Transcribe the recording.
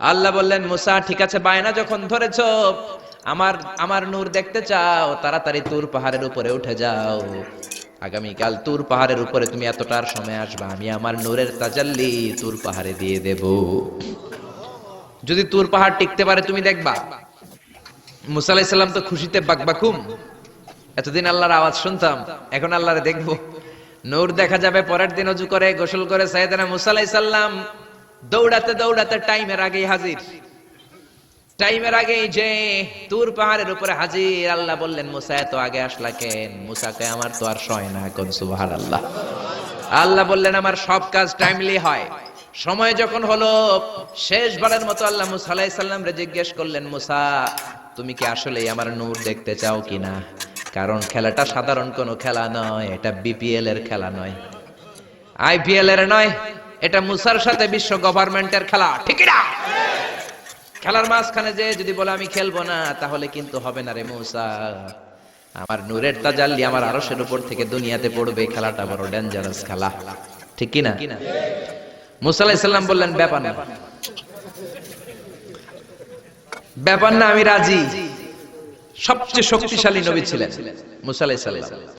আল্লাহ বললেন, মুসা ঠিক আছে, বায়না যখন ধরেছো, আমার আমার নূর দেখতে চাও, তাড়াতাড়ি তুর পাহাড়ের উপরে উঠে যাও। আগামীকাল তুর পাহাড়ের উপরে তুমি এতটার সময় আসবা, আমি আমার নূরের তাজাল্লি তুর পাহাড়ে দিয়ে দেব। যদি তুর পাহাড় টিকতে পারে তুমি দেখবা। মুসা আলাইহিস সালাম তো খুশিতে বাকবাকুম। এতদিন আল্লাহর আওয়াজ শুনতাম, এখন আল্লাহরে দেখবো, নূর দেখা যাবে। পরের দিন ওযু করে গোসল করে সাইয়েদনা মুসা আলাইহিস সালাম দৌড়াতে দৌড়াতে টাইমের আগেই হাজির। টাইমের আগেই যে তুর পাহাড়ের উপরে হাজির। আল্লাহ বললেন, মুসা এত আগে আসলা কেন? মুসাকে আমার তো আর সয় না, কোন সুবহানাল্লাহ। আল্লাহ বললেন, আমার সব কাজ টাইমলি হয়। সময় যখন হলো, শেষবারের মতো আল্লাহ মুসা আলাইহিস সালাম রে জিজ্ঞেস করলেন, মুসা তুমি কি আসলেই আমার নূর দেখতে চাও কিনা? কারণ খেলাটা সাধারণ কোনো খেলা নয়, এটা বিপিএল এর খেলা নয়, আইপিএল এর নয়, এটা মুসার সাথে বিশ্ব গভর্নমেন্টের খেলা, ঠিক না? খেলার মাঝখানে যে যদি বলে আমি খেলবো না, তাহলে কিন্তু হবে না রে মুসা। আমার নূরের তাজাল্লি আমার আরশের উপর থেকে দুনিয়াতে পড়বে, খেলাটা বড় ডেঞ্জারাস খেলা, ঠিক কি না? মুসা আলাইহিস সালাম বললেন, ব্যাপার না, ব্যাপার না, আমি রাজি। সবচেয়ে শক্তিশালী নবী ছিলেন মুসা আলাইহিস সালাম।